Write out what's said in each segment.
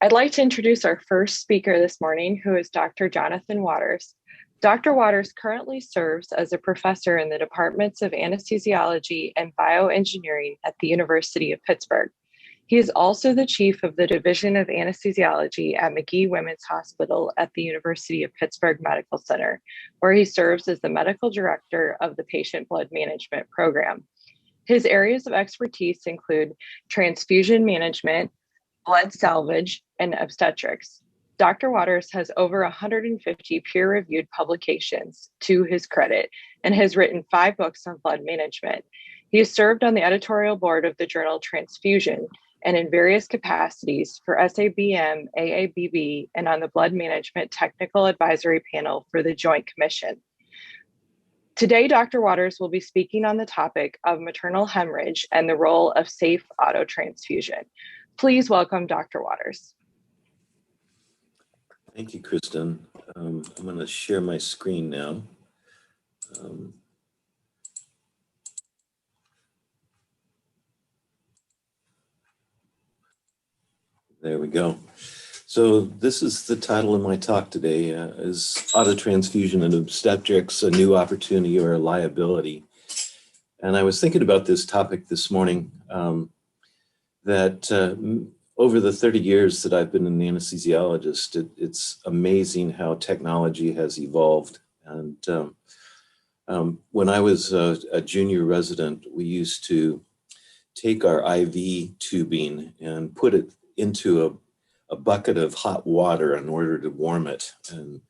I'd like to introduce our first speaker this morning, who is Dr. Jonathan Waters. Dr. Waters currently serves as a professor in the departments of anesthesiology and bioengineering at the University of Pittsburgh. He is also the chief of the Division of Anesthesiology at Magee Women's Hospital at the University of Pittsburgh Medical Center, where he serves as the medical director of the Patient Blood Management Program. His areas of expertise include transfusion management, blood salvage, and obstetrics. Dr. Waters has over 150 peer-reviewed publications to his credit and has written 5 books on blood management. He has served on the editorial board of the journal Transfusion and in various capacities for SABM, AABB, and on the Blood Management Technical Advisory Panel for the Joint Commission. Today, Dr. Waters will be speaking on the topic of maternal hemorrhage and the role of safe autotransfusion. Please welcome Dr. Waters. Thank you, Kristen. I'm going to share my screen now. There we go. So this is the title of my talk today, is Autotransfusion and Obstetrics, a New Opportunity or a Liability. And I was thinking about this topic this morning, that over the 30 years that I've been an anesthesiologist, it's amazing how technology has evolved. And when I was a junior resident, we used to take our IV tubing and put it into a bucket of hot water in order to warm it. And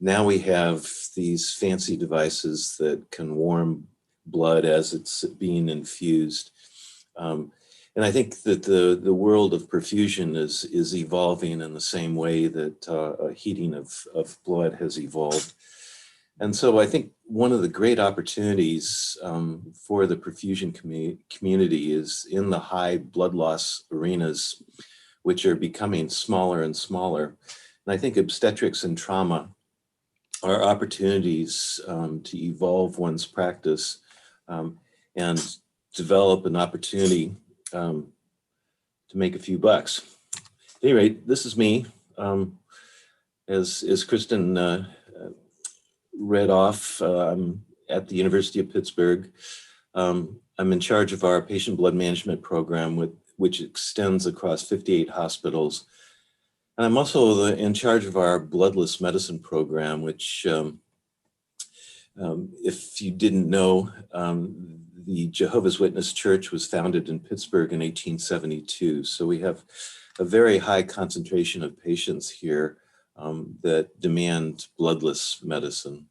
now we have these fancy devices that can warm blood as it's being infused. And I think that the world of perfusion is evolving in the same way that heating of blood has evolved. And so I think one of the great opportunities for the perfusion community is in the high blood loss arenas, which are becoming smaller and smaller. And I think obstetrics and trauma are opportunities to evolve one's practice and develop an opportunity to make a few bucks. At any rate, this is me. As Kristen read off, I'm at the University of Pittsburgh. I'm in charge of our patient blood management program, which extends across 58 hospitals. And I'm also in charge of our bloodless medicine program, which, if you didn't know, the Jehovah's Witness Church was founded in Pittsburgh in 1872. So we have a very high concentration of patients here that demand bloodless medicine,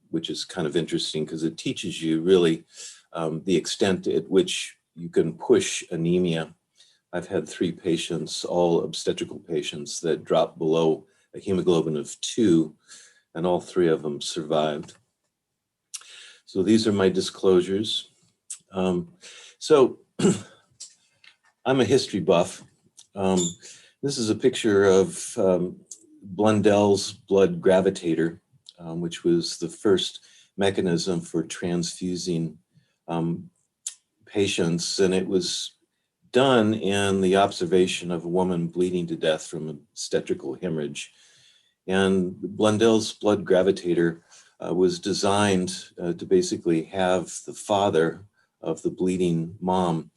which is kind of interesting because it teaches you really the extent at which you can push anemia. I've had 3 patients, all obstetrical patients, that dropped below a hemoglobin of 2, and all 3 of them survived. So these are my disclosures. So I'm a history buff. This is a picture of Blundell's blood gravitator, which was the first mechanism for transfusing patients. And it was done in the observation of a woman bleeding to death from obstetrical hemorrhage. And Blundell's blood gravitator was designed to basically have the father of the bleeding mom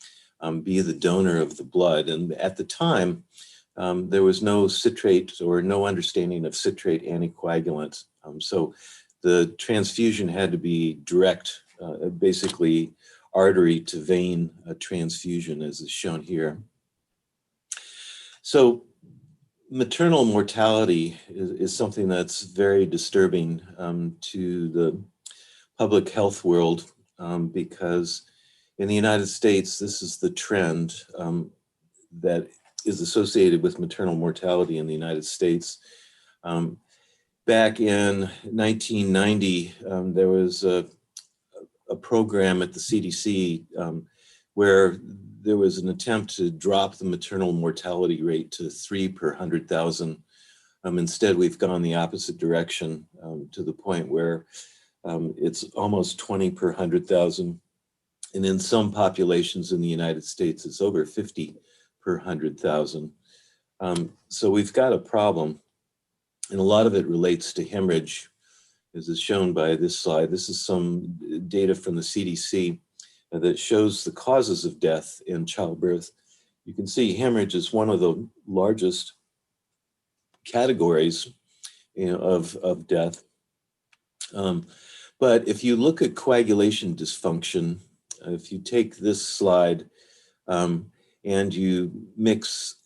be the donor of the blood. And at the time, there was no citrate or no understanding of citrate anticoagulant. So the transfusion had to be direct, basically artery to vein transfusion, as is shown here. So maternal mortality is something that's very disturbing to the public health world because in the United States, this is the trend that is associated with maternal mortality in the United States. Back in 1990, there was a program at the CDC where there was an attempt to drop the maternal mortality rate to 3 per 100,000. Instead, we've gone the opposite direction to the point where it's almost 20 per 100,000. And in some populations in the United States, it's over 50 per 100,000. So we've got a problem, and a lot of it relates to hemorrhage, as is shown by this slide. This is some data from the CDC that shows the causes of death in childbirth. You can see hemorrhage is one of the largest categories, of death. But if you look at coagulation dysfunction, if you take this slide and you mix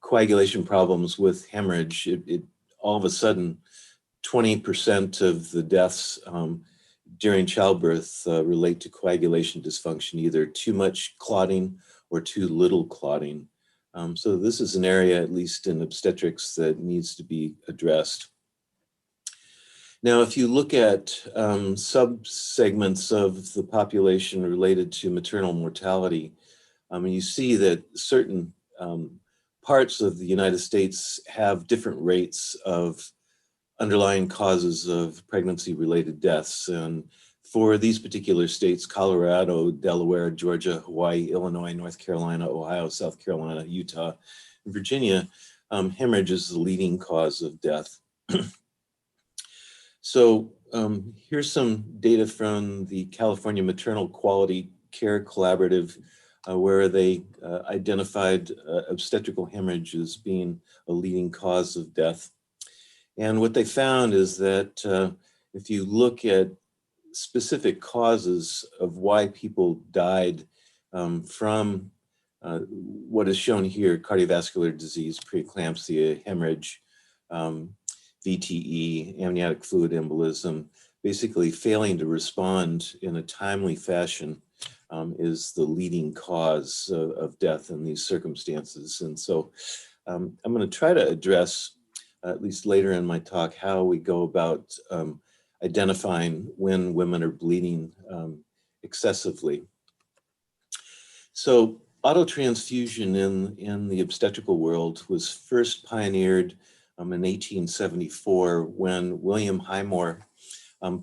coagulation problems with hemorrhage, it all of a sudden 20% of the deaths during childbirth relate to coagulation dysfunction, either too much clotting or too little clotting. So this is an area, at least in obstetrics, that needs to be addressed. Now, if you look at subsegments of the population related to maternal mortality, you see that certain parts of the United States have different rates of underlying causes of pregnancy-related deaths. And for these particular states, Colorado, Delaware, Georgia, Hawaii, Illinois, North Carolina, Ohio, South Carolina, Utah, and Virginia, hemorrhage is the leading cause of death. So here's some data from the California Maternal Quality Care Collaborative, where they identified obstetrical hemorrhage as being a leading cause of death. And what they found is that if you look at specific causes of why people died from what is shown here, cardiovascular disease, preeclampsia, hemorrhage, VTE, amniotic fluid embolism, basically failing to respond in a timely fashion is the leading cause of death in these circumstances. And so I'm going to try to address, at least later in my talk, how we go about identifying when women are bleeding excessively. So autotransfusion in the obstetrical world was first pioneered in 1874 when William Highmore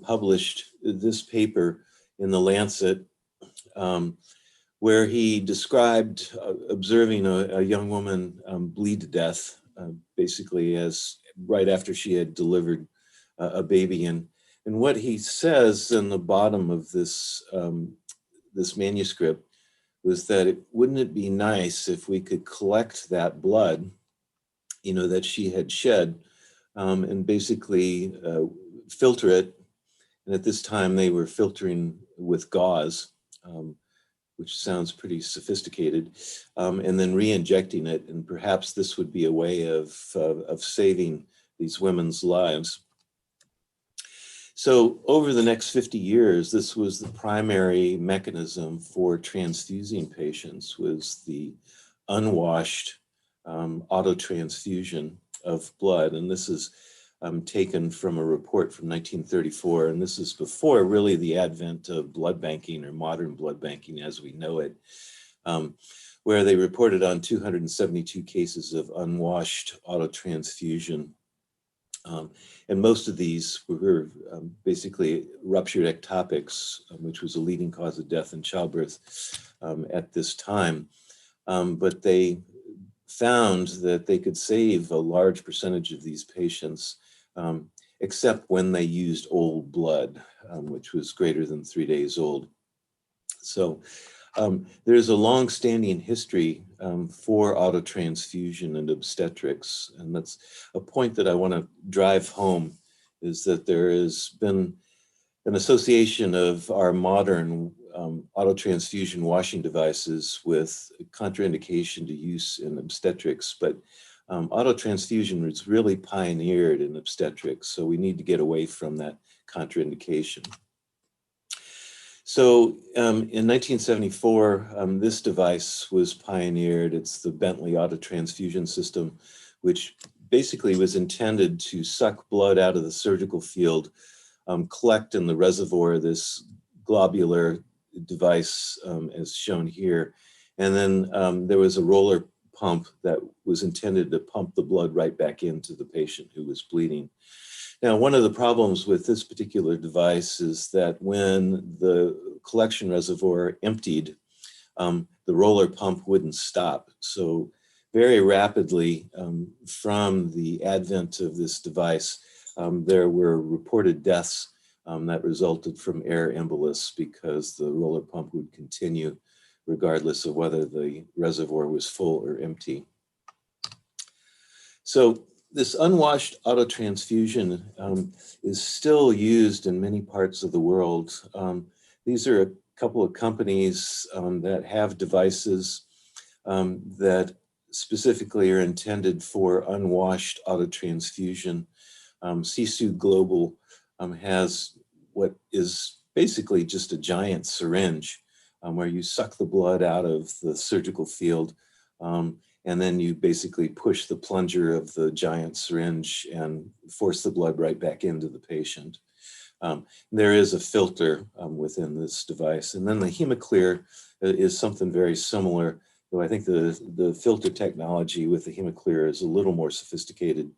published this paper in the Lancet, where he described observing a young woman bleed to death, basically as right after she had delivered a baby. And what he says in the bottom of this, this manuscript was that wouldn't it be nice if we could collect that blood, that she had shed, and basically filter it. And at this time they were filtering with gauze, which sounds pretty sophisticated, and then re-injecting it. And perhaps this would be a way of saving these women's lives. So over the next 50 years, this was the primary mechanism for transfusing patients, was the unwashed autotransfusion of blood. And this is taken from a report from 1934. And this is before really the advent of blood banking or modern blood banking as we know it, where they reported on 272 cases of unwashed autotransfusion. And most of these were basically ruptured ectopics, which was a leading cause of death in childbirth at this time. But they found that they could save a large percentage of these patients, except when they used old blood, which was greater than 3 days old. So there's a long-standing history for autotransfusion and obstetrics, and that's a point that I want to drive home, is that there has been an association of our modern autotransfusion washing devices with contraindication to use in obstetrics, but autotransfusion was really pioneered in obstetrics, so we need to get away from that contraindication. So in 1974, this device was pioneered. It's the Bentley Autotransfusion system, which basically was intended to suck blood out of the surgical field, collect in the reservoir this globular device as shown here. And then there was a roller pump that was intended to pump the blood right back into the patient who was bleeding. Now, one of the problems with this particular device is that when the collection reservoir emptied, the roller pump wouldn't stop. So very rapidly from the advent of this device. There were reported deaths that resulted from air embolus because the roller pump would continue regardless of whether the reservoir was full or empty. So this unwashed autotransfusion is still used in many parts of the world. These are a couple of companies that have devices that specifically are intended for unwashed autotransfusion. Sisu Global has what is basically just a giant syringe where you suck the blood out of the surgical field, and then you basically push the plunger of the giant syringe and force the blood right back into the patient. There is a filter within this device. And then the HemoClear is something very similar, though I think the filter technology with the HemoClear is a little more sophisticated.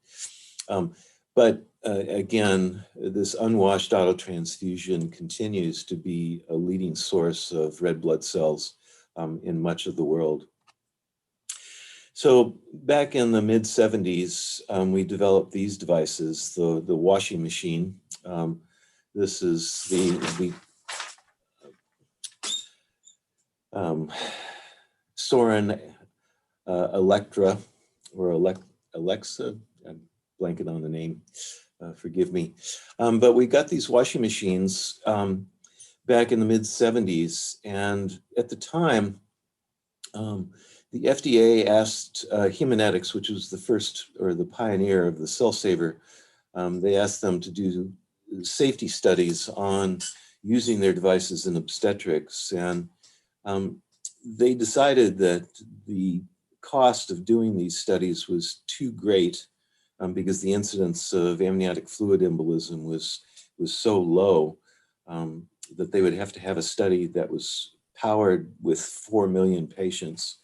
But again, this unwashed autotransfusion continues to be a leading source of red blood cells in much of the world. So back in the mid-70s, we developed these devices, the washing machine. This is the Sorin Electra, or Alexa, I'm blanking on the name, forgive me. But we got these washing machines back in the mid-70s, and at the time, the FDA asked Haemonetics, which was the first or the pioneer of the cell saver, they asked them to do safety studies on using their devices in obstetrics. And they decided that the cost of doing these studies was too great because the incidence of amniotic fluid embolism was so low that they would have to have a study that was powered with 4 million patients.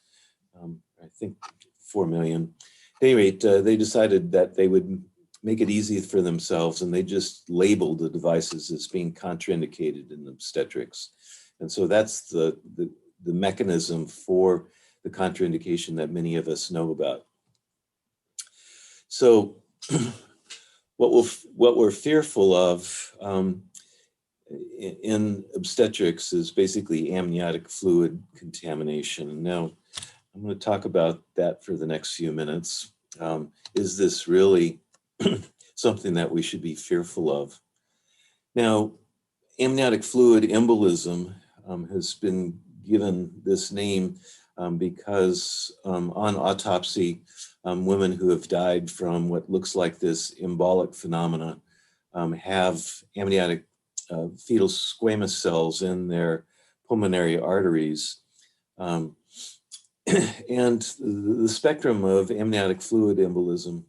I think 4 million. At any rate, they decided that they would make it easy for themselves, and they just labeled the devices as being contraindicated in obstetrics. And so that's the mechanism for the contraindication that many of us know about. So what we're fearful of in obstetrics is basically amniotic fluid contamination. Now, I'm going to talk about that for the next few minutes. Is this really something that we should be fearful of? Now, amniotic fluid embolism has been given this name because on autopsy, women who have died from what looks like this embolic phenomena have amniotic fetal squamous cells in their pulmonary arteries. And the spectrum of amniotic fluid embolism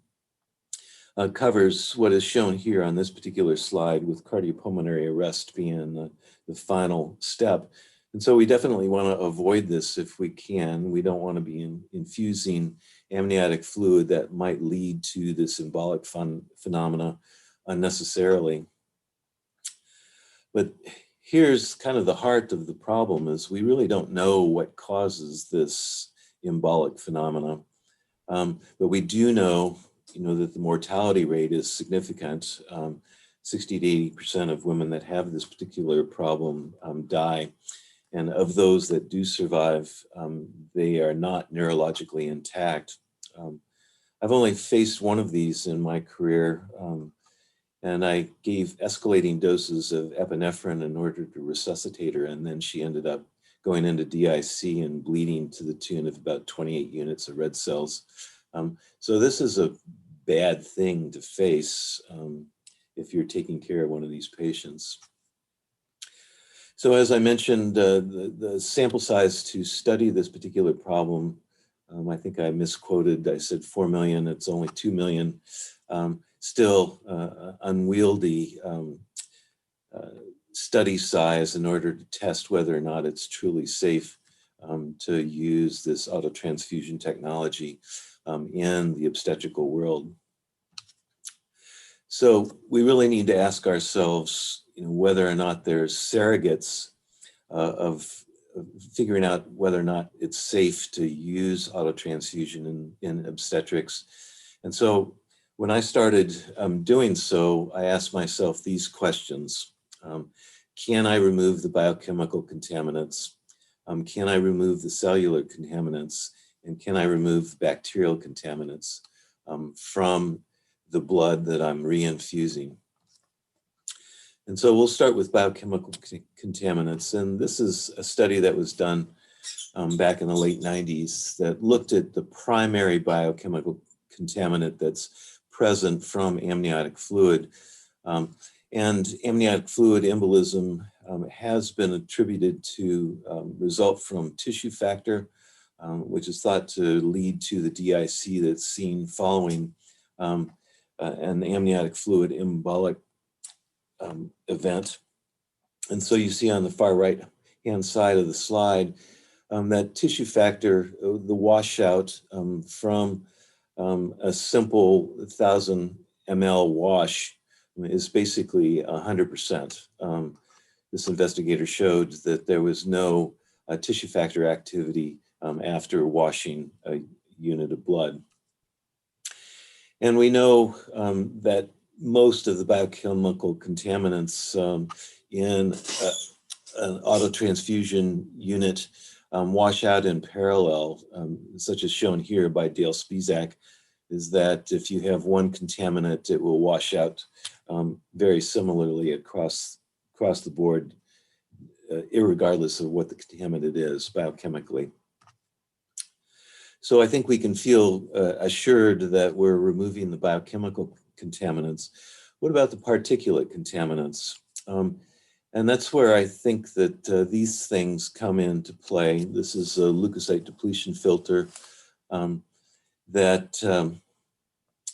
covers what is shown here on this particular slide, with cardiopulmonary arrest being the final step. And so we definitely want to avoid this if we can. We don't want to be infusing amniotic fluid that might lead to this embolic phenomena unnecessarily. But here's kind of the heart of the problem: is we really don't know what causes this embolic phenomena. But we do know, that the mortality rate is significant. 60 to 80% of women that have this particular problem die. And of those that do survive, they are not neurologically intact. I've only faced one of these in my career, and I gave escalating doses of epinephrine in order to resuscitate her, and then she ended up going into DIC and bleeding to the tune of about 28 units of red cells. So this is a bad thing to face if you're taking care of one of these patients. So as I mentioned, the sample size to study this particular problem, I think I misquoted. I said 4 million, it's only 2 million. Still unwieldy study size in order to test whether or not it's truly safe to use this autotransfusion technology in the obstetrical world. So we really need to ask ourselves, whether or not there's surrogates of figuring out whether or not it's safe to use autotransfusion in obstetrics. And so when I started doing so, I asked myself these questions. Can I remove the biochemical contaminants? Can I remove the cellular contaminants? And can I remove bacterial contaminants from the blood that I'm reinfusing? And so we'll start with biochemical contaminants. And this is a study that was done back in the late 90s that looked at the primary biochemical contaminant that's present from amniotic fluid. And amniotic fluid embolism has been attributed to result from tissue factor, which is thought to lead to the DIC that's seen following an amniotic fluid embolic event. And so you see on the far right hand side of the slide that tissue factor, the washout from a simple 1,000 ml wash is basically 100%. This investigator showed that there was no tissue factor activity after washing a unit of blood. And we know that most of the biochemical contaminants in an autotransfusion unit wash out in parallel, such as shown here by Dale Spizak, is that if you have one contaminant, it will wash out very similarly across the board, irregardless of what the contaminant is biochemically. So I think we can feel assured that we're removing the biochemical contaminants. What about the particulate contaminants? And that's where I think that these things come into play. This is a leukocyte depletion filter that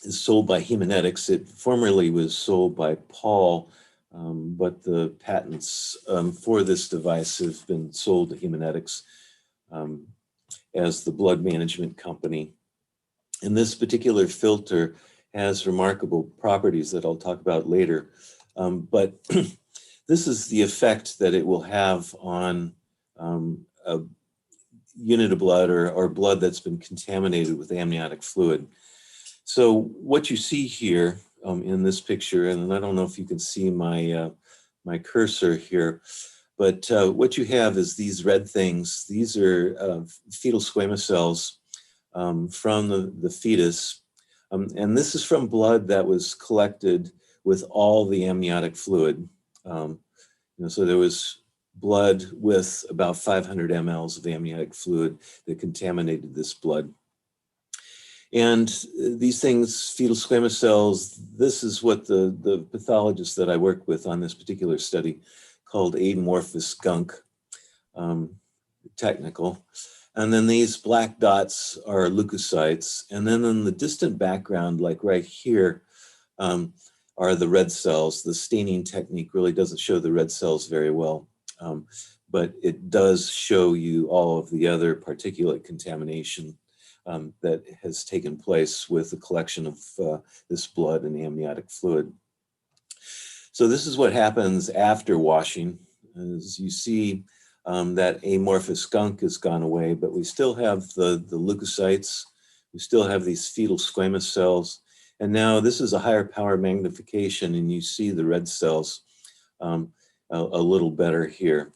is sold by Haemonetics. It formerly was sold by Paul, but the patents for this device have been sold to Haemonetics as the blood management company. And this particular filter has remarkable properties that I'll talk about later. But this is the effect that it will have on a unit of blood or blood that's been contaminated with amniotic fluid. So what you see here in this picture, and I don't know if you can see my, my cursor here, but what you have is these red things. These are fetal squamous cells from the fetus. And this is from blood that was collected with all the amniotic fluid. So there was blood with about 500 mLs of amniotic fluid that contaminated this blood. And these things, fetal squamous cells, this is what the pathologist that I work with on this particular study called amorphous gunk, technical. And then these black dots are leukocytes. And then in the distant background, like right here, are the red cells. The staining technique really doesn't show the red cells very well, but it does show you all of the other particulate contamination that has taken place with the collection of this blood and amniotic fluid. So this is what happens after washing. As you see, that amorphous gunk has gone away, but we still have the leukocytes. We still have these fetal squamous cells. And now this is a higher power magnification, and you see the red cells a little better here.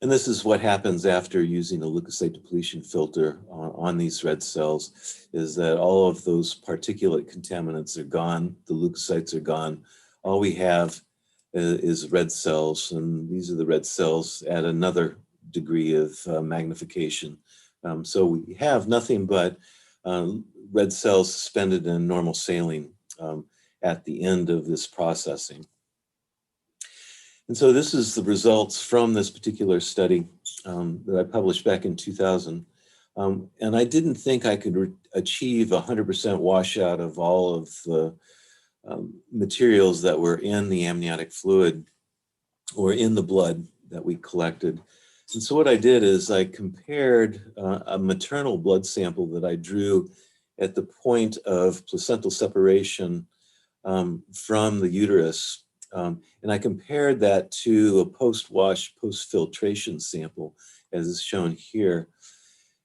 And this is what happens after using a leukocyte depletion filter on these red cells, is that all of those particulate contaminants are gone, the leukocytes are gone. All we have is red cells, and these are the red cells at another degree of magnification. So we have nothing but red cells suspended in normal saline at the end of this processing. And so this is the results from this particular study that I published back in 2000. And I didn't think I could achieve 100% washout of all of the materials that were in the amniotic fluid or in the blood that we collected. And so what I did is I compared a maternal blood sample that I drew at the point of placental separation from the uterus And I compared that to a post-wash, post-filtration sample, as is shown here.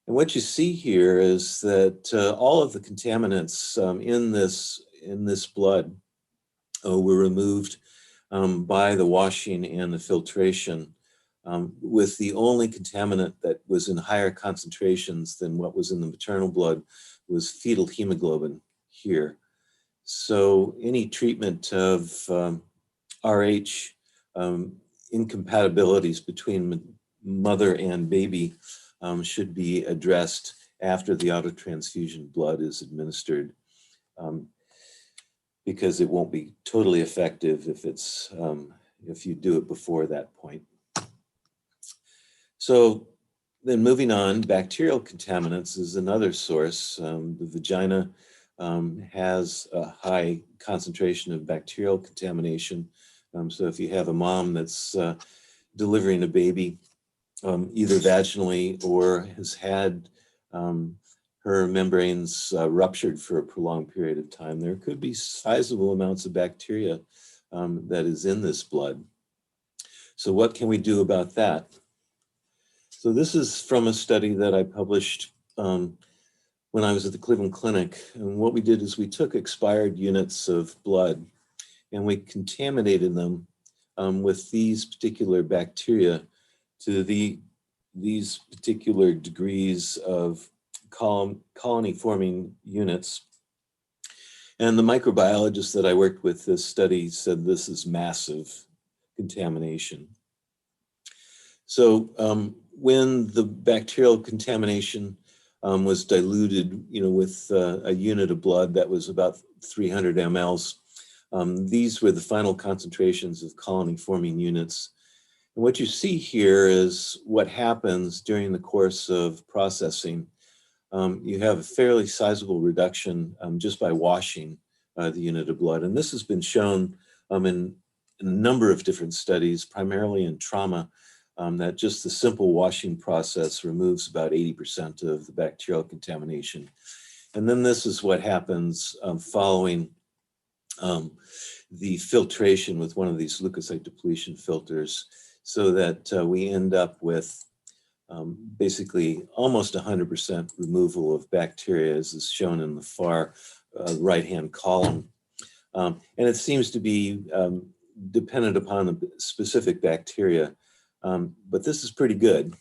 And what you see here is that all of the contaminants in this blood were removed by the washing and the filtration, with the only contaminant that was in higher concentrations than what was in the maternal blood was fetal hemoglobin here. So any treatment of RH incompatibilities between mother and baby should be addressed after the autotransfusion blood is administered, because it won't be totally effective if you do it before that point. So then moving on, bacterial contaminants is another source. The vagina has a high concentration of bacterial contamination. So if you have a mom that's delivering a baby either vaginally or has had her membranes ruptured for a prolonged period of time, there could be sizable amounts of bacteria that is in this blood. So what can we do about that? So this is from a study that I published when I was at the Cleveland Clinic. And what we did is we took expired units of blood and we contaminated them with these particular bacteria to these particular degrees of colony forming units. And the microbiologist that I worked with this study said this is massive contamination. So when the bacterial contamination was diluted, with a unit of blood that was about 300 mLs, these were the final concentrations of colony-forming units. And what you see here is what happens during the course of processing. You have a fairly sizable reduction just by washing the unit of blood. And this has been shown in a number of different studies, primarily in trauma, that just the simple washing process removes about 80% of the bacterial contamination. And then this is what happens following the filtration with one of these leukocyte depletion filters, so that we end up with basically almost 100% removal of bacteria, as is shown in the far right-hand column. And it seems to be dependent upon the specific bacteria. But this is pretty good.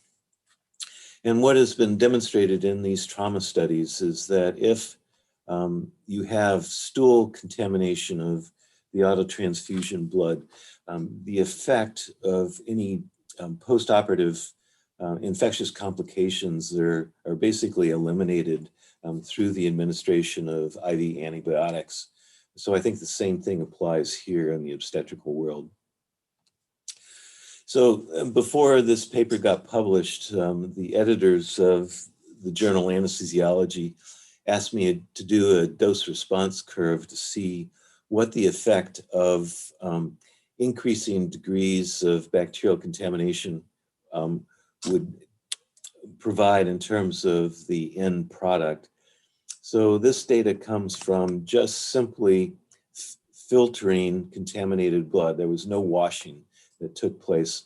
And what has been demonstrated in these trauma studies is that if you have stool contamination of the autotransfusion blood, the effect of any postoperative infectious complications are basically eliminated through the administration of IV antibiotics. So I think the same thing applies here in the obstetrical world. So before this paper got published, the editors of the journal Anesthesiology asked me to do a dose response curve to see what the effect of increasing degrees of bacterial contamination would provide in terms of the end product. So this data comes from just simply filtering contaminated blood. There was no washing that took place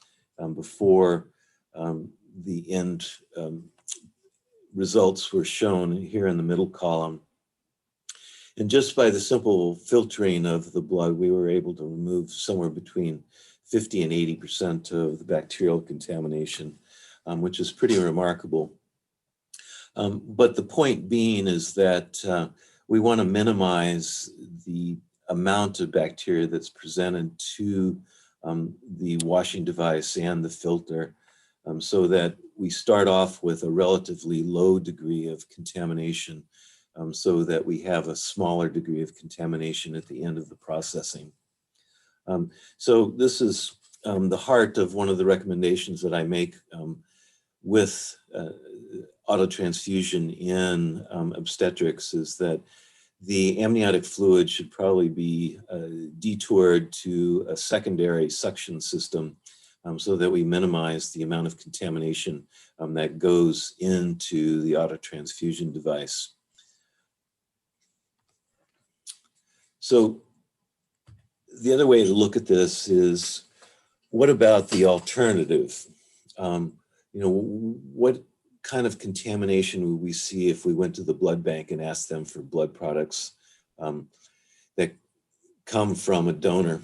before the end results were shown here in the middle column. And just by the simple filtering of the blood, we were able to remove somewhere between 50 and 80% of the bacterial contamination, which is pretty remarkable. But the point being is that we want to minimize the amount of bacteria that's presented to the washing device and the filter, so that we start off with a relatively low degree of contamination, so that we have a smaller degree of contamination at the end of the processing. So this is the heart of one of the recommendations that I make with autotransfusion in obstetrics, is that the amniotic fluid should probably be detoured to a secondary suction system, so that we minimize the amount of contamination that goes into the autotransfusion device. the other way to look at this is, what about the alternative? What kind of contamination would we see if we went to the blood bank and asked them for blood products that come from a donor?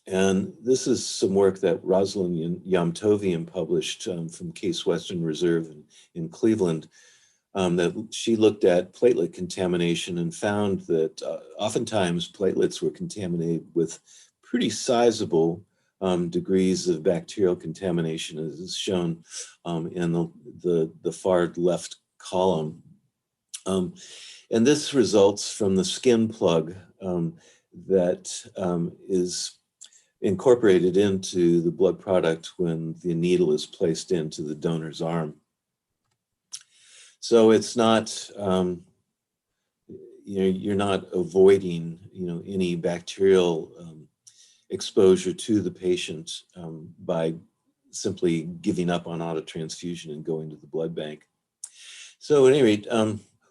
And this is some work that Rosalind Yamtovian published from Case Western Reserve in Cleveland, that she looked at platelet contamination and found that oftentimes platelets were contaminated with pretty sizable degrees of bacterial contamination, as is shown in the far left column. And this results from the skin plug that is incorporated into the blood product when the needle is placed into the donor's arm. So it's not, you're not avoiding, any bacterial exposure to the patient by simply giving up on autotransfusion and going to the blood bank. So at any rate,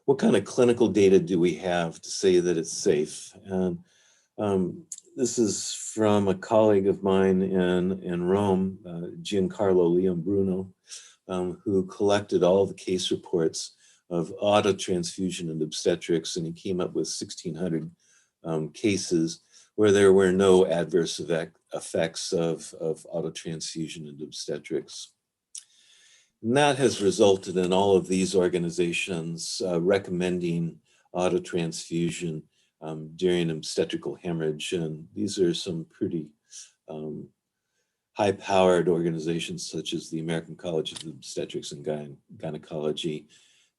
what kind of clinical data do we have to say that it's safe? And this is from a colleague of mine in Rome, Giancarlo Leombruno, who collected all the case reports of autotransfusion and obstetrics, and he came up with 1,600 cases where there were no adverse effects of autotransfusion and obstetrics. And that has resulted in all of these organizations recommending autotransfusion during obstetrical hemorrhage. And these are some pretty high-powered organizations such as the American College of Obstetrics and Gynecology,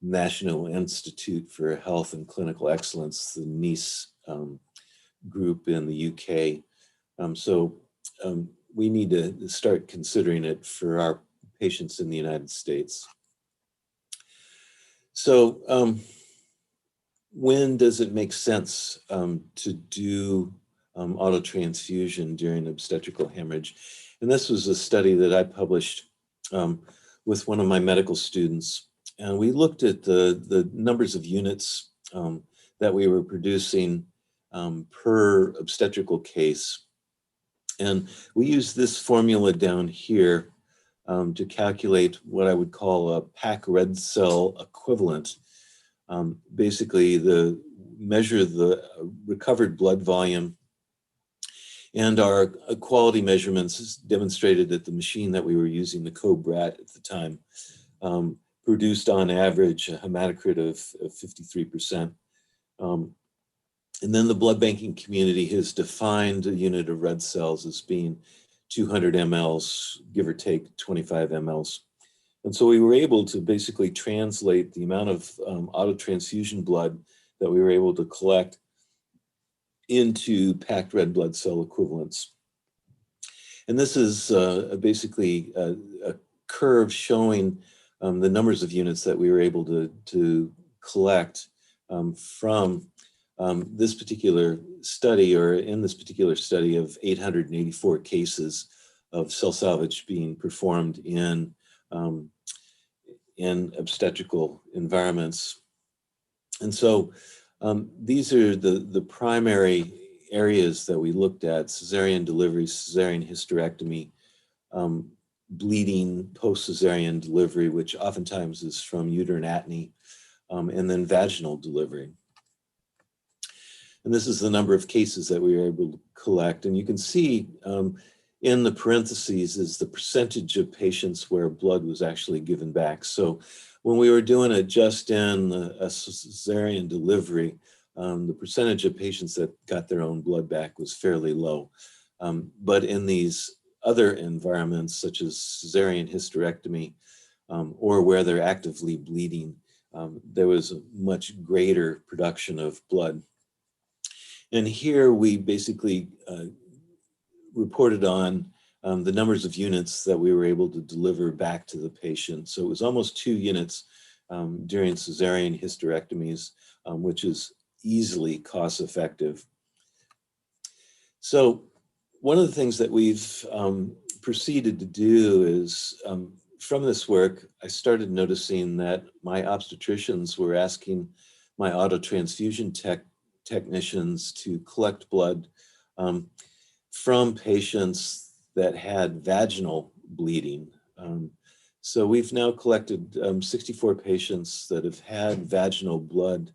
National Institute for Health and Clinical Excellence, the NICE group in the UK. So we need to start considering it for our patients in the United States. So when does it make sense to do autotransfusion during obstetrical hemorrhage? And this was a study that I published with one of my medical students. And we looked at the numbers of units that we were producing per obstetrical case. And we used this formula down here to calculate what I would call a packed red cell equivalent. Basically, measure the recovered blood volume, and our quality measurements demonstrated that the machine that we were using, the CoBRAT at the time, produced on average a hematocrit of 53%. And then the blood banking community has defined a unit of red cells as being 200 mLs, give or take 25 mLs. And so we were able to basically translate the amount of autotransfusion blood that we were able to collect into packed red blood cell equivalents. And this is basically a curve showing the numbers of units that we were able to collect from this particular study, or in this particular study of 884 cases of cell salvage being performed in obstetrical environments. And so these are the primary areas that we looked at: cesarean delivery, cesarean hysterectomy, bleeding post-cesarean delivery, which oftentimes is from uterine atony, and then vaginal delivery. And this is the number of cases that we were able to collect. And you can see in the parentheses is the percentage of patients where blood was actually given back. So when we were doing it just in a cesarean delivery, the percentage of patients that got their own blood back was fairly low. But in these other environments, such as cesarean hysterectomy, or where they're actively bleeding, there was a much greater production of blood. And here we basically reported on the numbers of units that we were able to deliver back to the patient. So it was almost 2 units during cesarean hysterectomies, which is easily cost effective. So one of the things that we've proceeded to do is, from this work, I started noticing that my obstetricians were asking my autotransfusion technicians to collect blood from patients that had vaginal bleeding. So we've now collected 64 patients that have had vaginal blood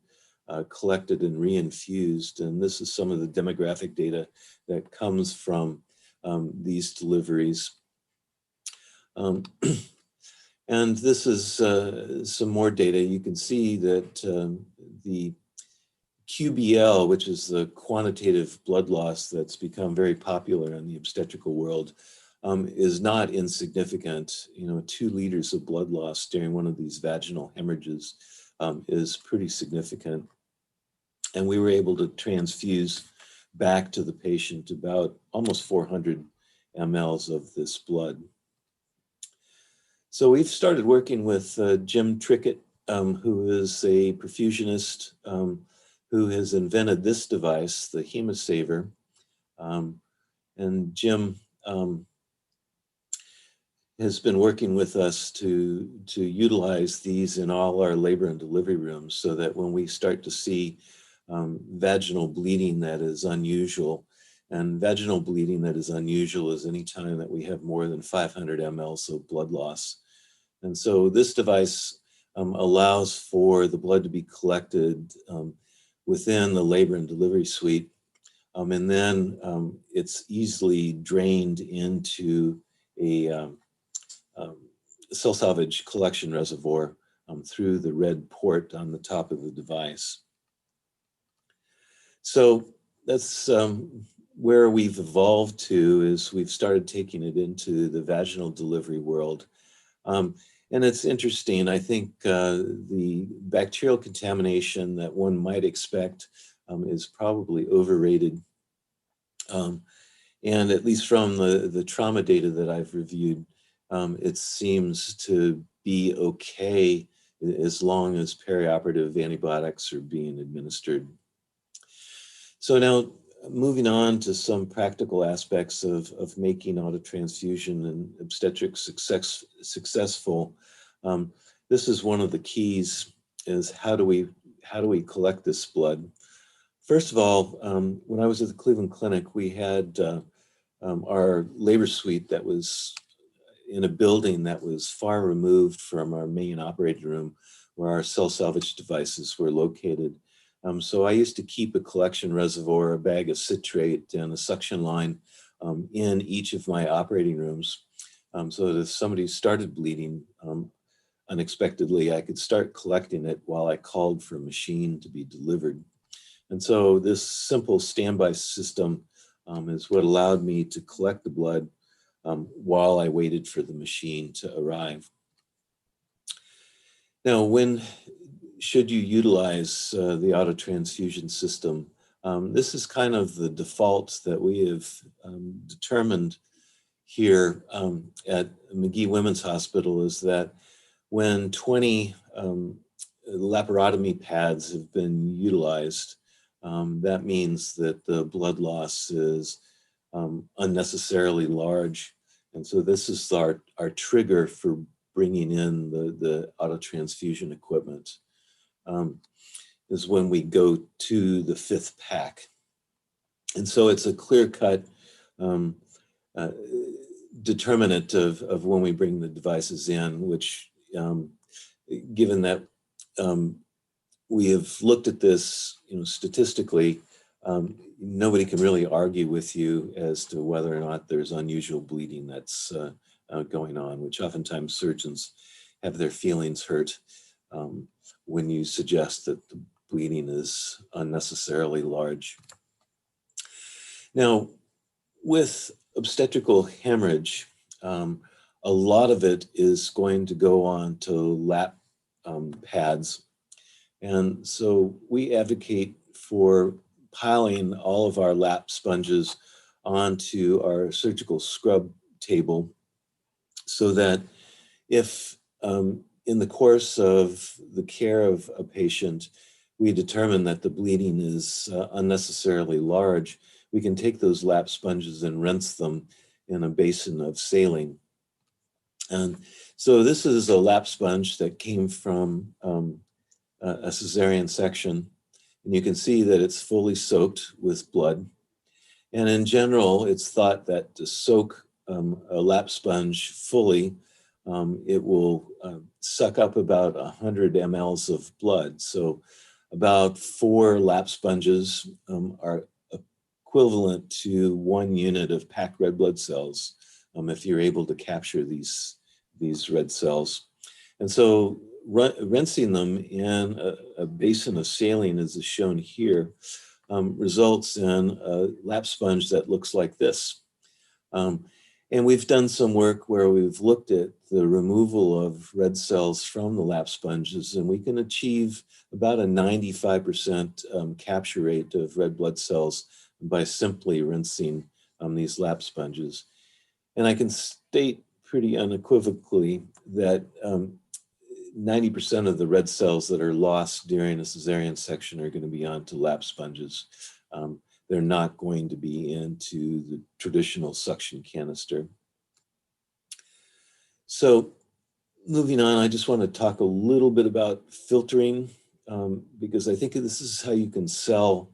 collected and reinfused, and this is some of the demographic data that comes from these deliveries. And this is some more data. You can see that the QBL, which is the quantitative blood loss that's become very popular in the obstetrical world, is not insignificant. 2 liters of blood loss during one of these vaginal hemorrhages is pretty significant. And we were able to transfuse back to the patient about almost 400 mLs of this blood. So we've started working with Jim Trickett, who is a perfusionist who has invented this device, the Hemosaver. And Jim has been working with us to utilize these in all our labor and delivery rooms so that when we start to see vaginal bleeding that is unusual, and vaginal bleeding that is unusual is any time that we have more than 500 mLs of blood loss. And so this device allows for the blood to be collected within the labor and delivery suite. And then it's easily drained into a cell salvage collection reservoir through the red port on the top of the device. So that's where we've evolved to, is we've started taking it into the vaginal delivery world. And it's interesting, I think the bacterial contamination that one might expect is probably overrated. And at least from the trauma data that I've reviewed, it seems to be okay as long as perioperative antibiotics are being administered. So now moving on to some practical aspects of making autotransfusion and obstetrics successful. This is one of the keys, is how do we collect this blood? First of all, when I was at the Cleveland Clinic, we had our labor suite that was in a building that was far removed from our main operating room where our cell salvage devices were located. So I used to keep a collection reservoir, a bag of citrate, and a suction line in each of my operating rooms, so that if somebody started bleeding unexpectedly, I could start collecting it while I called for a machine to be delivered. And so this simple standby system is what allowed me to collect the blood while I waited for the machine to arrive. Now, when should you utilize the autotransfusion system? This is kind of the default that we have determined here at McGee Women's Hospital, is that when 20 laparotomy pads have been utilized, that means that the blood loss is unnecessarily large. And so this is our trigger for bringing in the autotransfusion equipment. Is when we go to the 5th pack. And so it's a clear-cut determinant of when we bring the devices in, which given that we have looked at this statistically, nobody can really argue with you as to whether or not there's unusual bleeding that's going on, which oftentimes surgeons have their feelings hurt when you suggest that the bleeding is unnecessarily large. Now, with obstetrical hemorrhage, a lot of it is going to go on to lap pads. And so we advocate for piling all of our lap sponges onto our surgical scrub table so that if in the course of the care of a patient, we determine that the bleeding is unnecessarily large, we can take those lap sponges and rinse them in a basin of saline. And so this is a lap sponge that came from a cesarean section. And you can see that it's fully soaked with blood. And in general, it's thought that to soak a lap sponge fully, it will suck up about 100 mLs of blood. So about 4 lap sponges are equivalent to 1 unit of packed red blood cells if you're able to capture these red cells. And so rinsing them in a basin of saline, as is shown here, results in a lap sponge that looks like this. And we've done some work where we've looked at the removal of red cells from the lap sponges, and we can achieve about a 95% capture rate of red blood cells by simply rinsing these lap sponges. And I can state pretty unequivocally that 90% of the red cells that are lost during a cesarean section are going to be onto lap sponges. They're not going to be into the traditional suction canister. So moving on, I just want to talk a little bit about filtering because I think this is how you can sell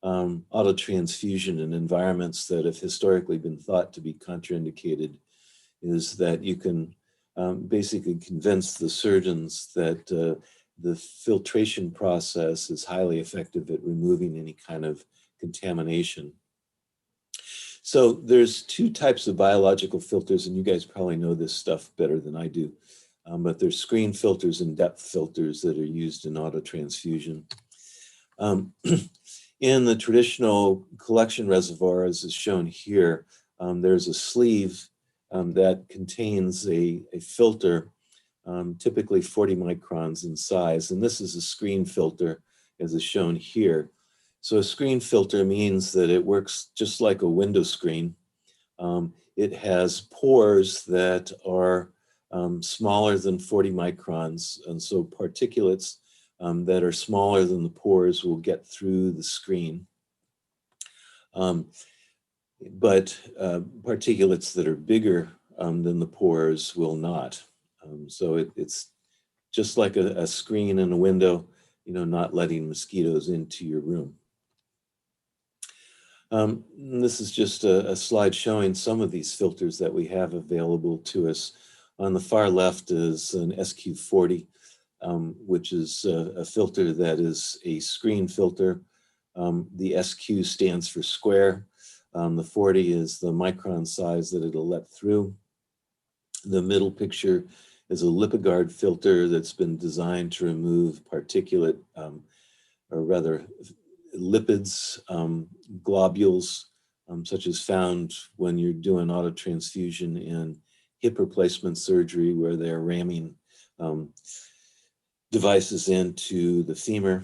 autotransfusion in environments that have historically been thought to be contraindicated, is that you can basically convince the surgeons that the filtration process is highly effective at removing any kind of contamination. So there's 2 types of biological filters, and you guys probably know this stuff better than I do, but there's screen filters and depth filters that are used in autotransfusion. In the traditional collection reservoir, as is shown here, there's a sleeve that contains a filter, typically 40 microns in size, and this is a screen filter, as is shown here. So a screen filter means that it works just like a window screen. It has pores that are smaller than 40 microns, and so particulates that are smaller than the pores will get through the screen. But particulates that are bigger than the pores will not. So it's just like a screen and a window, not letting mosquitoes into your room. This is just a slide showing some of these filters that we have available to us. On the far left is an SQ40, which is a filter that is a screen filter. The SQ stands for square. The 40 is the micron size that it'll let through. The middle picture is a LipiGuard filter that's been designed to remove particulate, or rather lipids, globules, such as found when you're doing autotransfusion in hip replacement surgery, where they're ramming devices into the femur.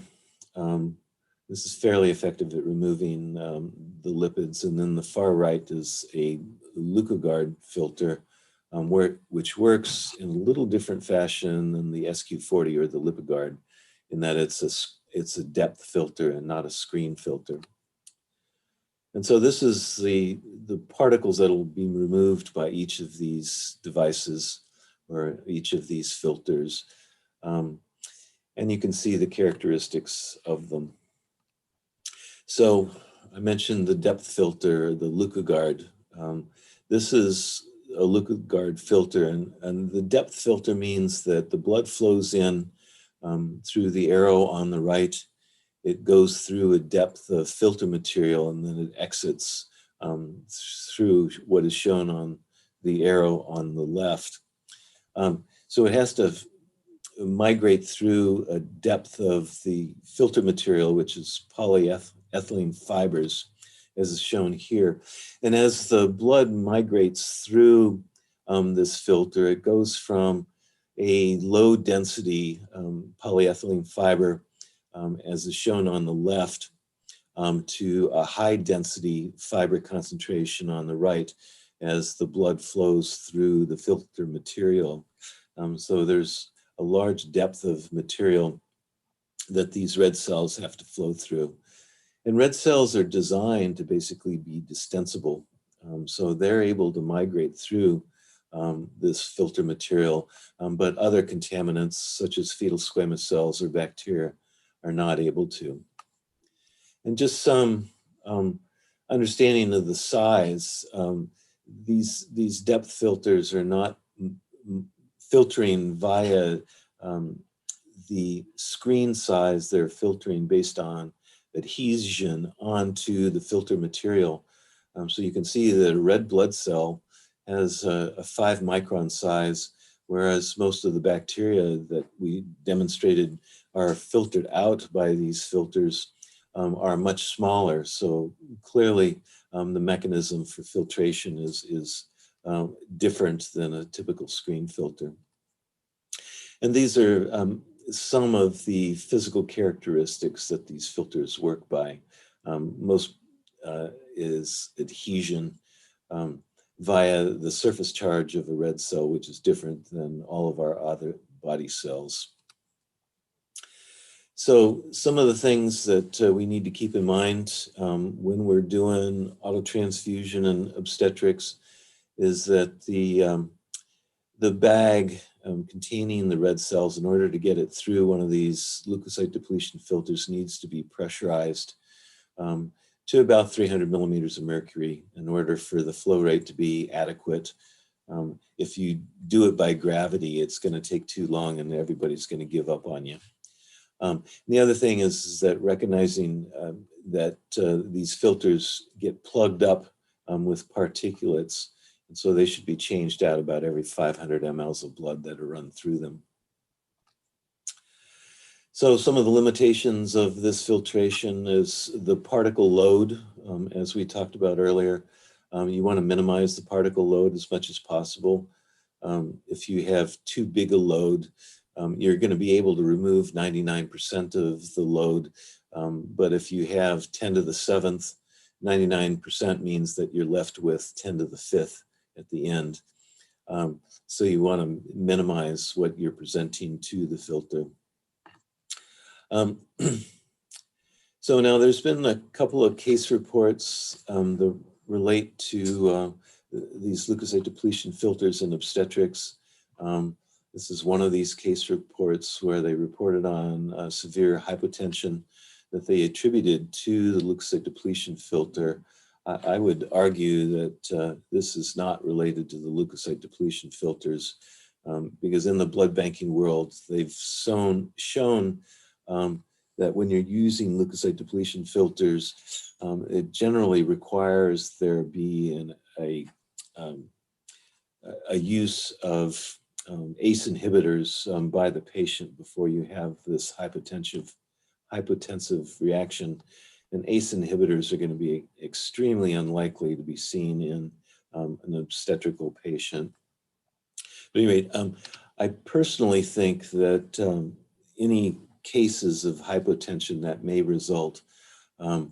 This is fairly effective at removing the lipids. And then the far right is a Leukocyte filter, which works in a little different fashion than the SQ40 or the LipiGuard, in that it's a depth filter and not a screen filter. And so this is the particles that will be removed by each of these devices or each of these filters. And you can see the characteristics of them. So I mentioned the depth filter, the Leukocyte. This is a Leukocyte filter, and the depth filter means that the blood flows in through the arrow on the right. It goes through a depth of filter material, and then it exits through what is shown on the arrow on the left. So it has to migrate through a depth of the filter material, which is polyethylene fibers, as is shown here. And as the blood migrates through this filter, it goes from a low density polyethylene fiber, as is shown on the left, to a high density fiber concentration on the right as the blood flows through the filter material. So there's a large depth of material that these red cells have to flow through. And red cells are designed to basically be distensible. So they're able to migrate through this filter material, but other contaminants such as fetal squamous cells or bacteria are not able to. And just some understanding of the size, these depth filters are not filtering via the screen size. They're filtering based on adhesion onto the filter material. So you can see that a red blood cell has a 5 micron size, whereas most of the bacteria that we demonstrated are filtered out by these filters are much smaller. So clearly the mechanism for filtration is different than a typical screen filter. And these are some of the physical characteristics that these filters work by. Most is adhesion via the surface charge of a red cell, which is different than all of our other body cells. So some of the things that we need to keep in mind when we're doing autotransfusion and obstetrics is that the bag containing the red cells, in order to get it through one of these leukocyte depletion filters, needs to be pressurized to about 300 millimeters of mercury in order for the flow rate to be adequate. If you do it by gravity, it's going to take too long and everybody's going to give up on you. The other thing is that recognizing that these filters get plugged up with particulates, and so they should be changed out about every 500 mLs of blood that are run through them. So some of the limitations of this filtration is the particle load, as we talked about earlier. You want to minimize the particle load as much as possible. If you have too big a load, you're going to be able to remove 99% of the load. But if you have 10 to the 7th, 99% means that you're left with 10 to the 5th at the end. So you want to minimize what you're presenting to the filter. So now there's been a couple of case reports that relate to these leukocyte depletion filters in obstetrics. This is one of these case reports where they reported on severe hypotension that they attributed to the leukocyte depletion filter. I would argue that this is not related to the leukocyte depletion filters because in the blood banking world, they've shown that when you're using leukocyte depletion filters, it generally requires there be a use of ACE inhibitors by the patient before you have this hypotensive reaction. And ACE inhibitors are going to be extremely unlikely to be seen in an obstetrical patient. But anyway, I personally think that any cases of hypotension that may result are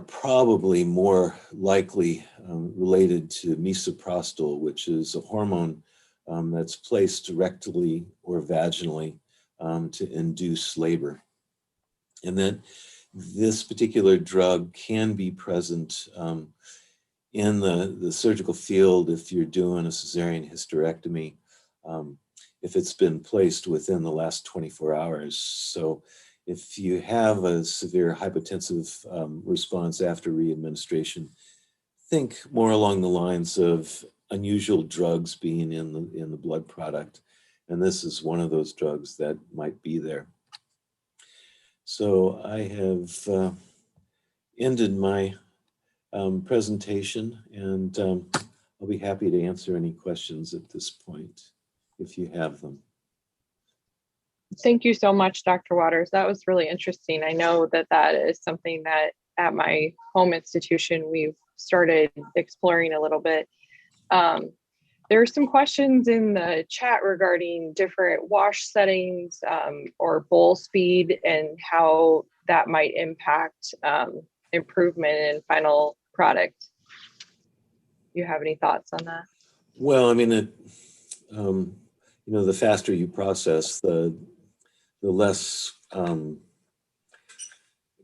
probably more likely related to misoprostol, which is a hormone that's placed rectally or vaginally to induce labor. And then this particular drug can be present in the surgical field if you're doing a cesarean hysterectomy, if it's been placed within the last 24 hours. So if you have a severe hypotensive response after re-administration, think more along the lines of unusual drugs being in the blood product. And this is one of those drugs that might be there. So I have ended my presentation, and I'll be happy to answer any questions at this point if you have them. Thank you so much, Dr. Waters. That was really interesting. I know that that is something that at my home institution we've started exploring a little bit. There are some questions in the chat regarding different wash settings or bowl speed and how that might impact improvement in final product. You have any thoughts on that? Well, I mean, you know, the faster you process, the less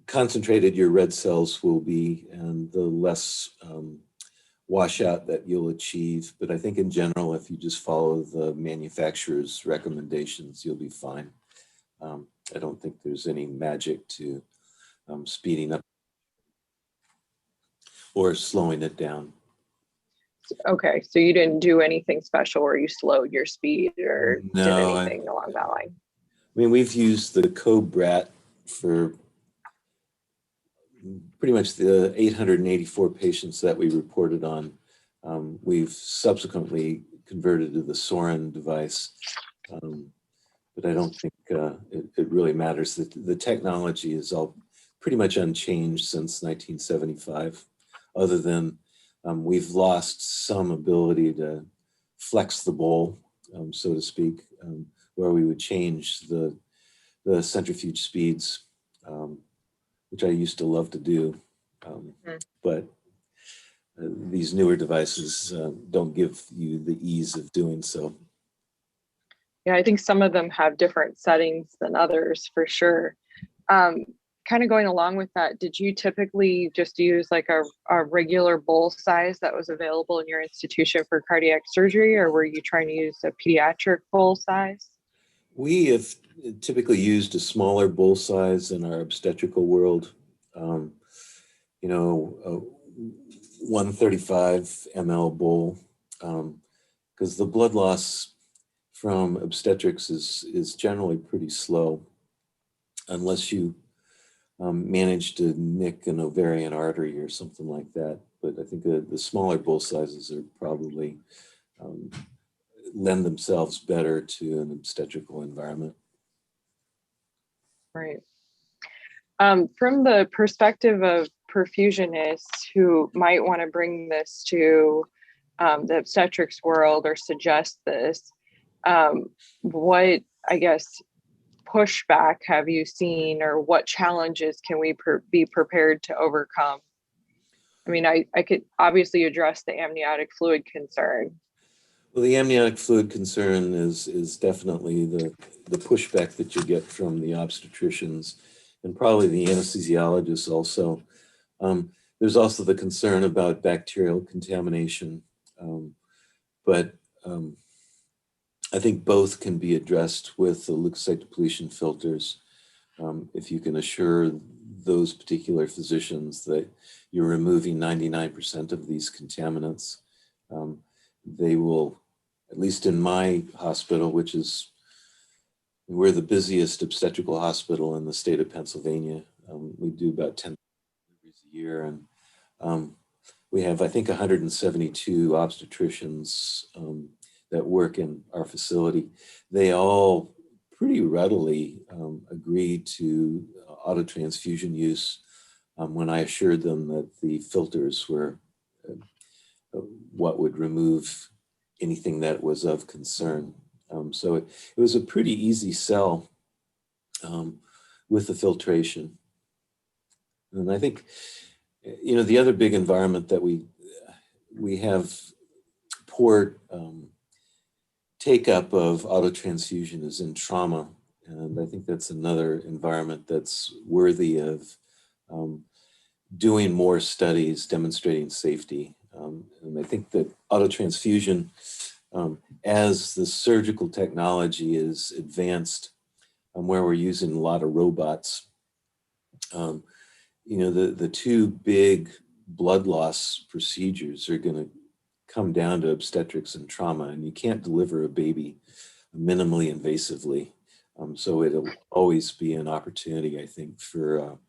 concentrated your red cells will be, and the less washout that you'll achieve. But I think in general, if you just follow the manufacturer's recommendations, you'll be fine. I don't think there's any magic to speeding up. or slowing it down. Okay, so you didn't do anything special where you slowed your speed or did No, anything along that line? I mean, we've used the COBRAT for pretty much the 884 patients that we reported on. We've subsequently converted to the Sorin device, but I don't think it really matters. The technology is all pretty much unchanged since 1975, other than we've lost some ability to flex the bowl, so to speak, where we would change the centrifuge speeds, which I used to love to do, but these newer devices don't give you the ease of doing so. Yeah, I think some of them have different settings than others for sure. Kind of going along with that, did you typically just use like a regular bowl size that was available in your institution for cardiac surgery, or were you trying to use a pediatric bowl size? We have typically used a smaller bowl size in our obstetrical world, you know, a 135 ml bowl, because the blood loss from obstetrics is generally pretty slow, unless you manage to nick an ovarian artery or something like that. But I think the smaller bowl sizes are probably lend themselves better to an obstetrical environment. Right. From the perspective of perfusionists who might want to bring this to the obstetrics world or suggest this, what, I guess, pushback have you seen, or what challenges can we be prepared to overcome? I mean, I could obviously address the amniotic fluid concern. Well, the amniotic fluid concern is definitely the pushback that you get from the obstetricians and probably the anesthesiologists also. There's also the concern about bacterial contamination, but I think both can be addressed with the leukocyte depletion filters. If you can assure those particular physicians that you're removing 99% of these contaminants, they will, at least in my hospital, which is, we're the busiest obstetrical hospital in the state of Pennsylvania. We do about 10 deliveries a year, and we have, I think, 172 obstetricians that work in our facility. They all pretty readily agreed to autotransfusion use when I assured them that the filters were what would remove anything that was of concern. So it was a pretty easy sell with the filtration. And I think, you know, the other big environment that we have poor take-up of autotransfusion is in trauma. And I think that's another environment that's worthy of doing more studies demonstrating safety. And I think that autotransfusion, as the surgical technology is advanced, where we're using a lot of robots, you know, the two big blood loss procedures are going to come down to obstetrics and trauma, and you can't deliver a baby minimally invasively. So it'll always be an opportunity, I think, for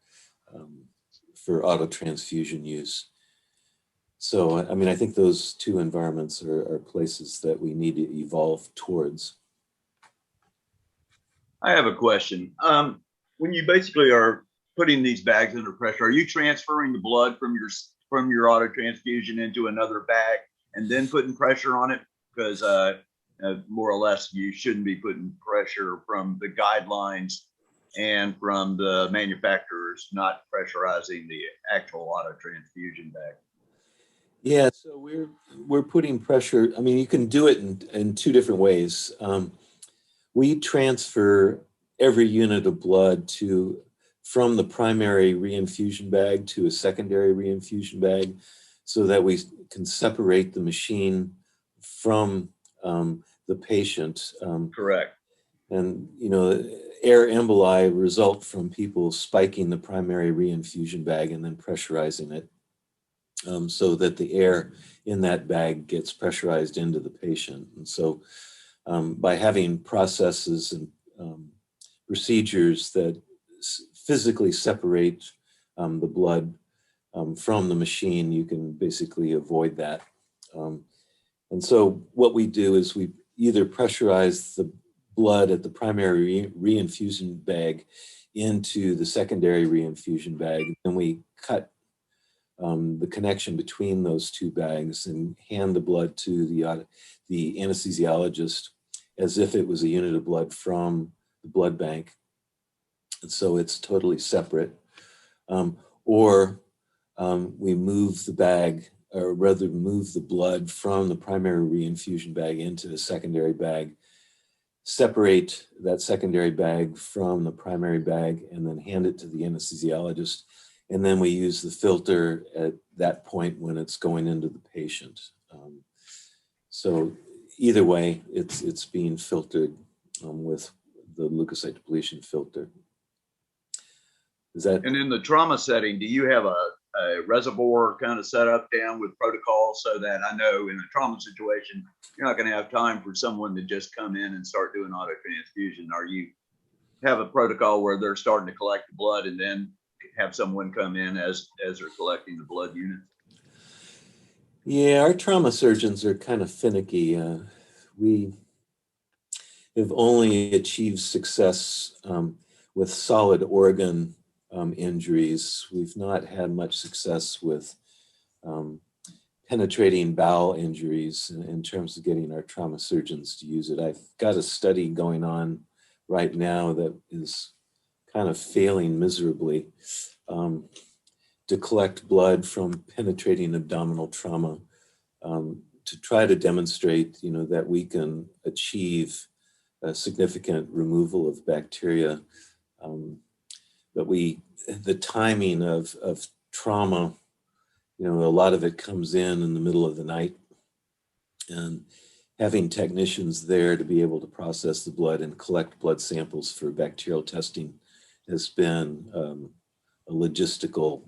autotransfusion use. So, I mean, I think those two environments are places that we need to evolve towards. I have a question. When you basically are putting these bags under pressure, are you transferring the blood from your autotransfusion into another bag and then putting pressure on it? Because more or less, you shouldn't be putting pressure from the guidelines and from the manufacturers not pressurizing the actual autotransfusion bag. Yeah, so we're putting pressure. I mean, you can do it in two different ways. We transfer every unit of blood from the primary reinfusion bag to a secondary reinfusion bag, so that we can separate the machine from the patient. Correct. And, you know, air emboli result from people spiking the primary reinfusion bag and then pressurizing it. so that the air in that bag gets pressurized into the patient. And so by having processes and procedures that physically separate the blood from the machine, you can basically avoid that. And so what we do is we either pressurize the blood at the primary reinfusion bag into the secondary reinfusion bag, and we cut the connection between those two bags and hand the blood to the anesthesiologist as if it was a unit of blood from the blood bank. And so it's totally separate. Or we move the bag, or rather move the blood from the primary reinfusion bag into the secondary bag, separate that secondary bag from the primary bag, and then hand it to the anesthesiologist. And then we use the filter at that point when it's going into the patient. So either way, it's being filtered with the leukocyte depletion filter. Is that? And in the trauma setting, do you have a reservoir kind of set up down with protocols so that I know in a trauma situation, you're not going to have time for someone to just come in and start doing autotransfusion? Or you have a protocol where they're starting to collect the blood and then have someone come in as they're collecting the blood units? Yeah, our trauma surgeons are kind of finicky. We have only achieved success with solid organ injuries. We've not had much success with penetrating bowel injuries in terms of getting our trauma surgeons to use it. I've got a study going on right now that is kind of failing miserably to collect blood from penetrating abdominal trauma to try to demonstrate, that we can achieve a significant removal of bacteria. But the timing of trauma, a lot of it comes in the middle of the night, and having technicians there to be able to process the blood and collect blood samples for bacterial testing has been a logistical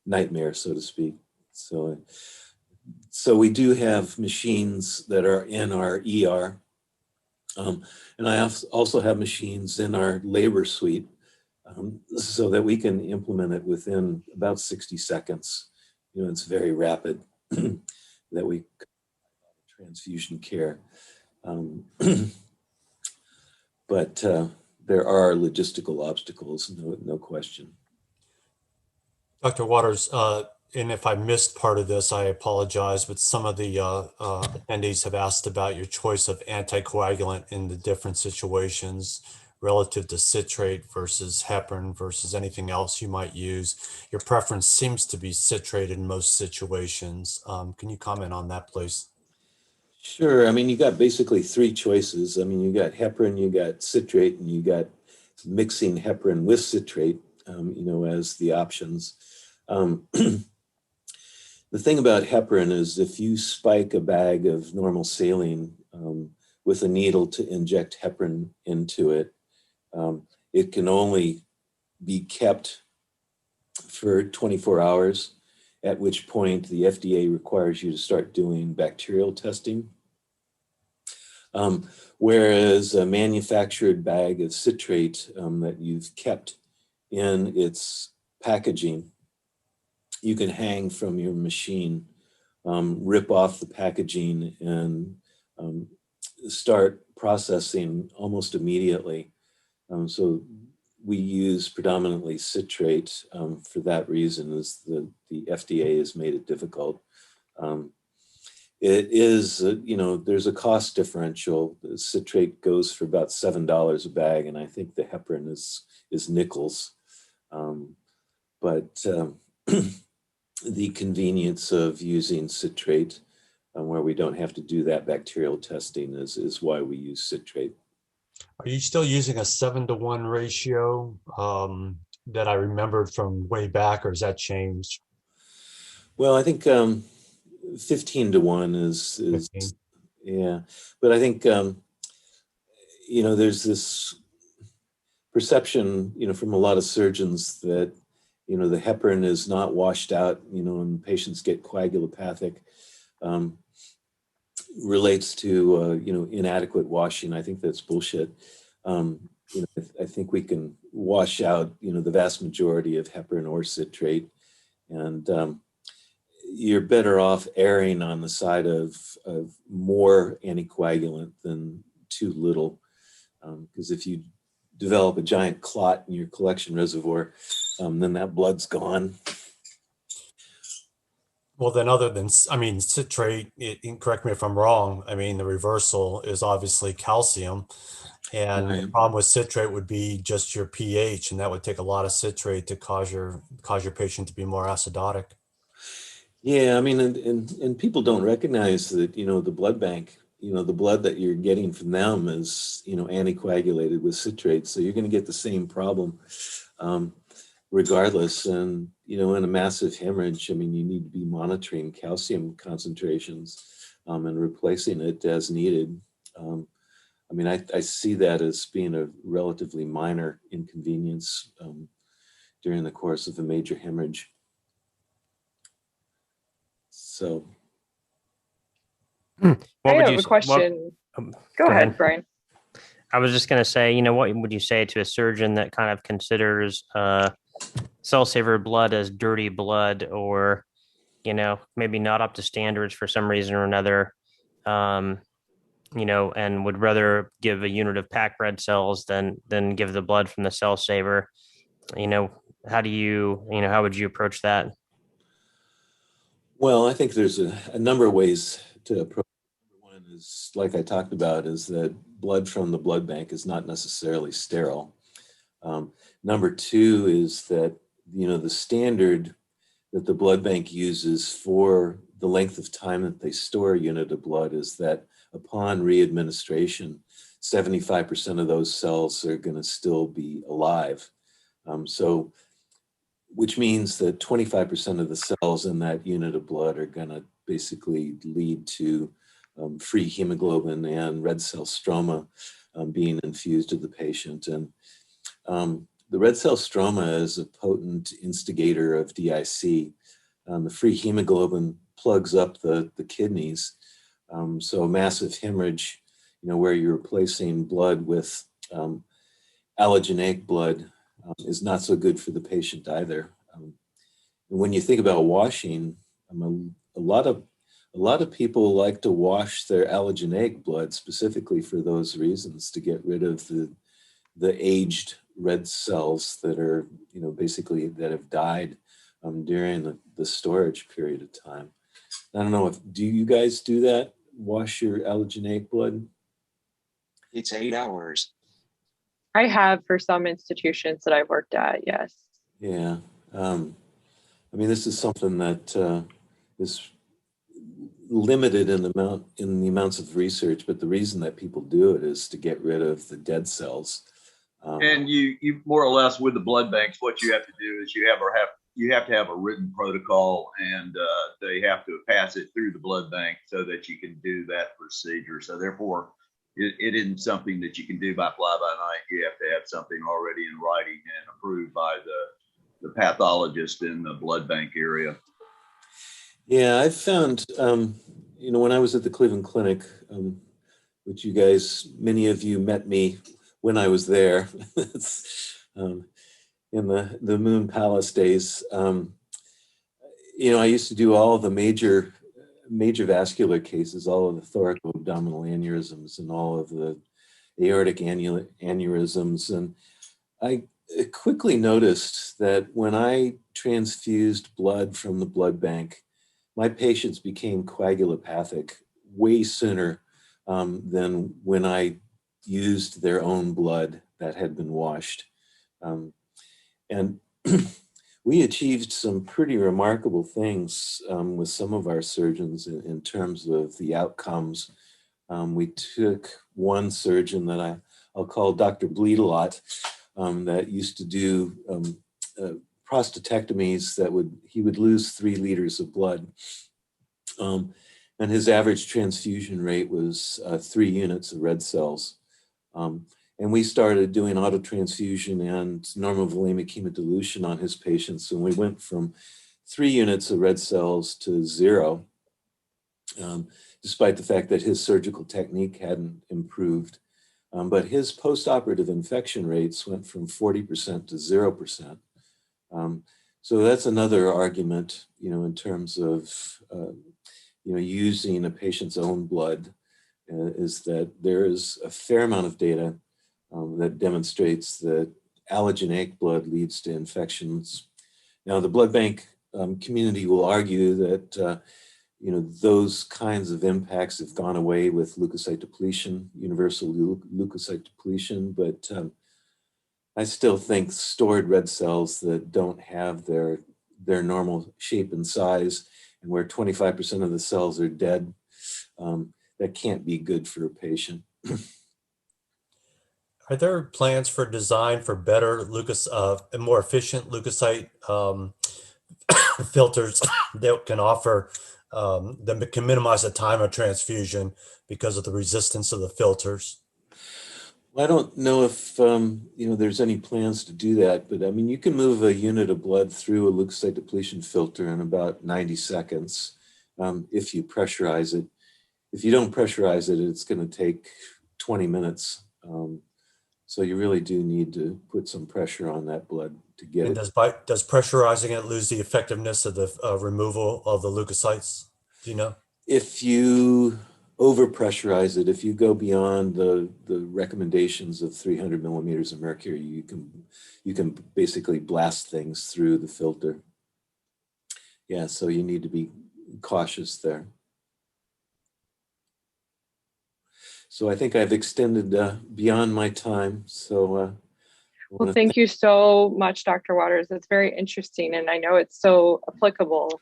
nightmare, so to speak. So we do have machines that are in our ER, and I also have machines in our labor suite, so that we can implement it within about 60 seconds. It's very rapid that we transfusion care. But there are logistical obstacles, no question. Dr. Waters, and if I missed part of this, I apologize, but some of the attendees have asked about your choice of anticoagulant in the different situations relative to citrate versus heparin versus anything else you might use. Your preference seems to be citrate in most situations. Can you comment on that, please? Sure. You got basically three choices. You got heparin, you got citrate, and you got mixing heparin with citrate, as the options. The thing about heparin is if you spike a bag of normal saline with a needle to inject heparin into it, it can only be kept for 24 hours, at which point the FDA requires you to start doing bacterial testing. Whereas a manufactured bag of citrate that you've kept in its packaging, you can hang from your machine, rip off the packaging, and start processing almost immediately. So we use predominantly citrate for that reason, is the FDA has made it difficult. It is, there's a cost differential. The citrate goes for about $7 a bag, and I think the heparin is nickels. But the convenience of using citrate, where we don't have to do that bacterial testing, is why we use citrate. Are you still using a 7-to-1 ratio that I remembered from way back, or has that changed? Well, I think 15-to-1 is 15. Yeah, but I think there's this perception from a lot of surgeons that the heparin is not washed out, and patients get coagulopathic, relates to, inadequate washing. I think that's bullshit. I think we can wash out, the vast majority of heparin or citrate, and you're better off erring on the side of more anticoagulant than too little. Because if you develop a giant clot in your collection reservoir, then that blood's gone. Well, then other than, citrate, correct me if I'm wrong, the reversal is obviously calcium. And the Right. problem with citrate would be just your pH, and that would take a lot of citrate to cause your patient to be more acidotic. Yeah, and people don't recognize that, the blood bank, the blood that you're getting from them is, anticoagulated with citrate. So you're going to get the same problem regardless. And, in a massive hemorrhage, you need to be monitoring calcium concentrations and replacing it as needed. I see that as being a relatively minor inconvenience during the course of a major hemorrhage. So. I have a question. Go ahead, Brian. I was just going to say, what would you say to a surgeon that kind of considers cell saver blood as dirty blood, or, maybe not up to standards for some reason or another, and would rather give a unit of packed red cells than give the blood from the cell saver? How would you approach that? Well, I think there's a number of ways to approach it. One is, like I talked about, is that blood from the blood bank is not necessarily sterile. Number two is that, the standard that the blood bank uses for the length of time that they store a unit of blood is that upon readministration, 75% of those cells are going to still be alive. Which means that 25% of the cells in that unit of blood are going to basically lead to free hemoglobin and red cell stroma being infused to the patient. And the red cell stroma is a potent instigator of DIC. The free hemoglobin plugs up the kidneys. So a massive hemorrhage, where you're replacing blood with allogeneic blood, is not so good for the patient either. And when you think about washing, a lot of people like to wash their allogeneic blood specifically for those reasons, to get rid of the aged red cells that are, basically that have died during the storage period of time. I don't know, do you guys do that? Wash your allogeneic blood? It's 8 hours. I have for some institutions that I've worked at, yes. Yeah. This is something that is limited in the amounts of research, but the reason that people do it is to get rid of the dead cells. And you more or less, with the blood banks, what you have to do is you have to have a written protocol, and they have to pass it through the blood bank so that you can do that procedure. So therefore, it isn't something that you can do by fly by night. You have to have something already in writing and approved by the pathologist in the blood bank area. Yeah, I've found, when I was at the Cleveland Clinic, which you guys, many of you met me when I was there, in the Moon Palace days. I used to do all of the major vascular cases, all of the thoracoabdominal aneurysms and all of the aortic aneurysms. And I quickly noticed that when I transfused blood from the blood bank, my patients became coagulopathic way sooner than when I used their own blood that had been washed. And we achieved some pretty remarkable things with some of our surgeons in terms of the outcomes. We took one surgeon that I'll call Dr. Bleed-A-Lot, that used to do prostatectomies he would lose 3 liters of blood. And his average transfusion rate was 3 units of red cells. And we started doing autotransfusion and normal volemic hemodilution on his patients. And we went from 3 units of red cells to 0, despite the fact that his surgical technique hadn't improved. But his postoperative infection rates went from 40% to 0%. So that's another argument, in terms of, using a patient's own blood, is that there is a fair amount of data that demonstrates that allogeneic blood leads to infections. Now, the blood bank community will argue that, those kinds of impacts have gone away with leukocyte depletion, universal leukocyte depletion, but I still think stored red cells that don't have their normal shape and size, and where 25% of the cells are dead, that can't be good for a patient. Are there plans for design for better and more efficient leukocyte filters that can offer that can minimize the time of transfusion because of the resistance of the filters? Well, I don't know if there's any plans to do that, but I mean, you can move a unit of blood through a leukocyte depletion filter in about 90 seconds if you pressurize it. If you don't pressurize it, it's going to take 20 minutes. So you really do need to put some pressure on that blood to get And it. does pressurizing it lose the effectiveness of the removal of the leukocytes? Do you know? If you overpressurize it, if you go beyond the recommendations of 300 millimeters of mercury, you can basically blast things through the filter. Yeah, so you need to be cautious there. So I think I've extended beyond my time. So well, thank you so much, Dr. Waters. It's very interesting, and I know it's so applicable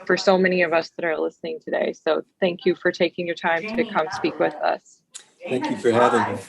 for so many of us that are listening today. So thank you for taking your time to come speak with us. Thank you for having me.